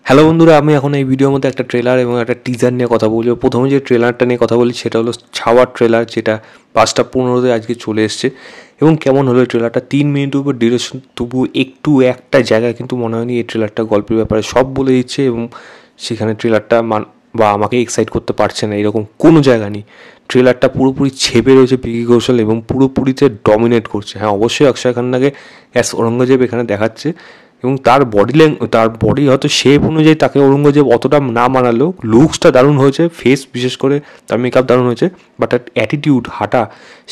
Hello বন্ধুরা, আমি এখন এই ভিডিওর মধ্যে একটা ট্রেলার এবং একটা টিজার নিয়ে কথা বলবো। প্রথমে যে ট্রেলারটা নিয়ে কথা বলি সেটা হলো ছাওয়ার ট্রেলার, যেটা 5:15 আজকে চলে এসছে। এবং কেমন হলো ট্রেলারটা, 3 মিনিটের উপর ডিউরেশন, তবু একটা জায়গায় কিন্তু মনে হয়নি এই ট্রেলারটা গল্পের ব্যাপারে সব বলে দিচ্ছে এবং সেখানে ট্রেলারটা বা আমাকে এক্সাইট করতে পারছে না, এরকম কোনো জায়গা নেই। ট্রেলারটা পুরোপুরি ছেপে রয়েছে ভিকি কৌশল এবং পুরোপুরিতে ডমিনেট করছে। হ্যাঁ, অবশ্যই অক্ষয় খান্নাকে অ্যাস ঔরঙ্গজেব এখানে দেখাচ্ছে এবং তার বডি হয়তো শেপ অনুযায়ী তাকে ঔরঙ্গজেব অতটা না মানালেও লুকসটা দারুণ হয়েছে, ফেস বিশেষ করে তার মেকআপ দারুণ হয়েছে, বাট তার অ্যাটিটিউড, হাঁটা,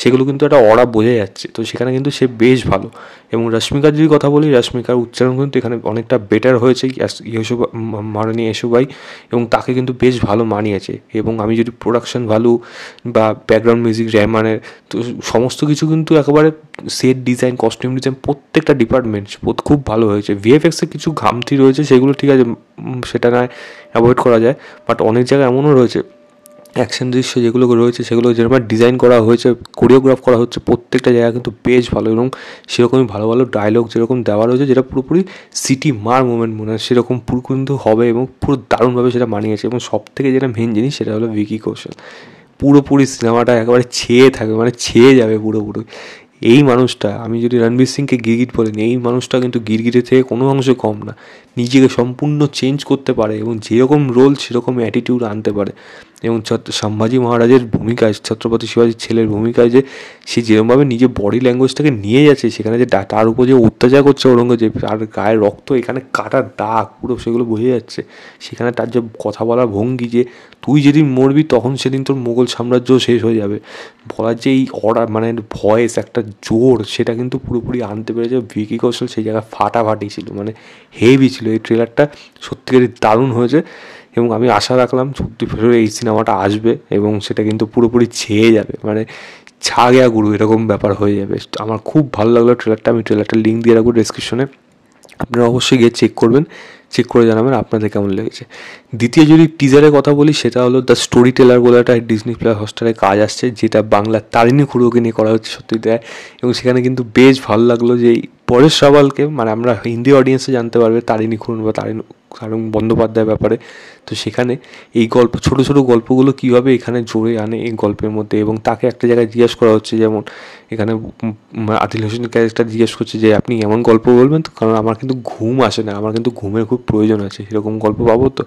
সেগুলো কিন্তু একটা অরা বোঝা যাচ্ছে। তো সেখানে কিন্তু সে বেশ ভালো। এবং রশ্মিকার যদি কথা বলি, রশ্মিকার উচ্চারণ কিন্তু এখানে অনেকটা বেটার হয়েছে মহারানী ইয়েশোবাই, এবং তাকে কিন্তু বেশ ভালো মানিয়েছে। এবং আমি যদি প্রোডাকশন ভ্যালু বা ব্যাকগ্রাউন্ড মিউজিক রেহমানের, তো সমস্ত কিছু কিন্তু একেবারে সেট ডিজাইন, কস্টিউম ডিজাইন, প্রত্যেকটা ডিপার্টমেন্ট খুব ভালো হয়েছে। ভিএফএক্সে কিছু ঘামতি রয়েছে, সেগুলো ঠিক আছে, সেটা নয় অ্যাভয়েড করা যায়, বাট অনেক জায়গায় এমনও রয়েছে অ্যাকশন দৃশ্য যেগুলো রয়েছে সেগুলো যেরকম ডিজাইন করা হয়েছে, কোরিওগ্রাফ করা হচ্ছে, প্রত্যেকটা জায়গা কিন্তু বেশ ভালো। এবং সেরকমই ভালো ভালো ডায়লগ যেরকম দেওয়া রয়েছে, যেটা পুরোপুরি সিটি মার মুভমেন্ট মনে হয় সেরকম পুরো কিন্তু হবে এবং পুরো দারুণভাবে সেটা মানিয়েছে। এবং সব থেকে যেটা মেন জিনিস সেটা হলো ভিকি কৌশল পুরোপুরি সিনেমাটা একেবারে ছেয়ে থাকবে, মানে ছেয়ে যাবে পুরোপুরি। এই মানুষটা, আমি যদি রণবীর সিংকে গিরগিট বলিনি, এই মানুষটা কিন্তু গিরগিটের থেকে কোনো অংশে কম না। নিজেকে সম্পূর্ণ চেঞ্জ করতে পারে এবং যেরকম রোল সেরকম অ্যাটিটিউড আনতে পারে। এবং সম্ভাজি মহারাজের ভূমিকায়, ছত্রপতি শিবাজির ছেলের ভূমিকায় যে সে যেরকমভাবে নিজের বডি ল্যাঙ্গুয়েজটাকে নিয়ে যাচ্ছে, সেখানে যে তার উপর যে অত্যাচার করছে ঔরঙ্গজেব, আর গায়ের রক্ত, এখানে কাটার দাগ পুরো সেগুলো বোঝা যাচ্ছে। সেখানে তার যে কথা বলার ভঙ্গি, যে তুই যেদিন মরবি তখন সেদিন তোর মোগল সাম্রাজ্য শেষ হয়ে যাবে, বলার যে এই মানে ভয়েস, একটা জোর, সেটা কিন্তু পুরোপুরি আনতে পেরেছে ভিকি কৌশল। সেই জায়গায় ফাটাফাটি ছিল, মানে হেভি ছিল। এই ট্রেলারটা সত্যিকারই দারুণ হয়েছে এবং আমি আশা রাখলাম সত্যি ফেরত এই সিনেমাটা আসবে এবং সেটা কিন্তু পুরোপুরি ছেয়ে যাবে, মানে ছা গেয়া গুরু এরকম ব্যাপার হয়ে যাবে। আমার খুব ভালো লাগলো ট্রেলারটা। আমি ট্রেলারটার লিঙ্ক দিয়ে রাখবো ডেসক্রিপশনে, আপনারা অবশ্যই গিয়ে চেক করবেন, চেক করে জানাবেন আপনাদের কেমন লেগেছে। দ্বিতীয় যদি টিজারের কথা বলি, সেটা হলো দ্য স্টোরি টেলার বলে একটা ডিজনি প্লাস হটস্টারে কাজ আসছে, যেটা বাংলা তারিণী খুড়োকে নিয়ে করা হচ্ছে সত্যি দেয়। এবং সেখানে কিন্তু বেশ ভালো লাগলো যে এই পরেশ রাওয়ালকে, মানে আমরা হিন্দি অডিয়েন্সে জানতে পারবে তারিণী খুড়ো বা তারুণ বন্দ্যোপাধ্যায়ের ব্যাপারে। তো সেখানে এই গল্প, ছোটো ছোটো গল্পগুলো কীভাবে এখানে জোরে আনে এই গল্পের মধ্যে। এবং তাকে একটা জায়গায় জিজ্ঞেস করা হচ্ছে, যেমন এখানে আদিল হোসেনের ক্যারেক্টার জিজ্ঞেস করছে যে আপনি এমন গল্প বলবেন তো, কারণ আমার কিন্তু ঘুম আসে না, আমার কিন্তু ঘুমের খুব প্রয়োজন আছে, সেরকম গল্প পাবো তো।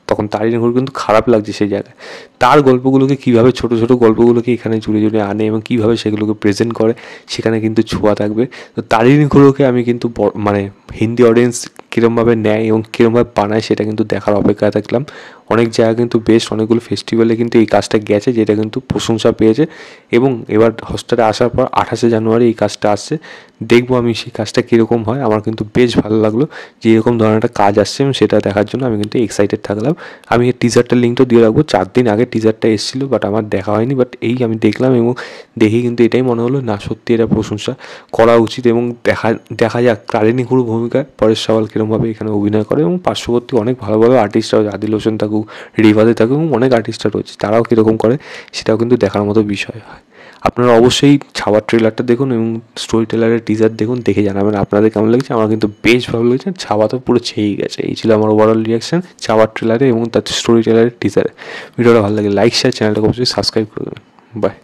তখন তারিণী খুড়ো কিন্তু খারাপ লাগছে সেই জায়গায়। তার গল্পগুলোকে কীভাবে, ছোটো ছোটো গল্পগুলোকে এখানে জুড়ে জুড়ে আনে এবং কীভাবে সেগুলোকে প্রেজেন্ট করে, সেখানে কিন্তু ছোঁয়া থাকবে। তো তারিণী খুড়োকে আমি কিন্তু মানে হিন্দি অডিয়েন্স কীরমভাবে নেয় এবং কীরমভাবে বানায় সেটা কিন্তু দেখার অপেক্ষায় থাকলাম। অনেক জায়গা কিন্তু বেশ, অনেকগুলো ফেস্টিভ্যালে কিন্তু এই কাজটা গেছে, যেটা কিন্তু প্রশংসা পেয়েছে। এবং এবার হটস্টারে আসার পর 28শে জানুয়ারি এই কাজটা আসছে, দেখবো আমি সেই কাজটা কীরকম হয়। আমার কিন্তু বেশ ভালো লাগলো যে এরকম ধরনের একটা কাজ আসছে এবং সেটা দেখার জন্য আমি কিন্তু এক্সাইটেড থাকলাম। আমি এই টিজারটার লিঙ্কটা দিয়ে রাখবো। 4 দিন আগে টিজারটা এসেছিলো, বাট আমার দেখা হয়নি, বাট এই আমি দেখলাম এবং দেখি কিন্তু এটাই মনে হলো, না সত্যি এটা প্রশংসা করা উচিত। এবং দেখা যাক তারিণী খুড়ো ভূমিকায় পরেশ রাওয়াল কীরকমভাবে এখানে অভিনয় করে। এবং পার্শ্ববর্তী অনেক ভালো ভালো আর্টিস্টরা, আদিল হোসেন থাকুক, রিভাদে থাকুক, এবং অনেক আর্টিস্টরা রয়েছে, তারাও কীরকম করে সেটাও কিন্তু দেখার মতো বিষয় হয়। আপনারা অবশ্যই ছাওয়ার ট্রেলারটা দেখুন এবং স্টোরি টেলারের টিজার দেখুন, দেখে জানাবেন আপনাদের কেমন লেগেছে। আমার কিন্তু বেশ ভালো লেগেছে, ছাওয়া তো পুরো ছেয়েই গেছে। এই ছিল আমার ওভারঅল রিয়াকশন ছাওয়ার ট্রেলারে এবং তার স্টোরি টেলারের টিজারে। ভিডিওটা ভালো লাগে লাইক, শেয়ার, চ্যানেলটাকে অবশ্যই সাবস্ক্রাইব করে দেবেন। বাই।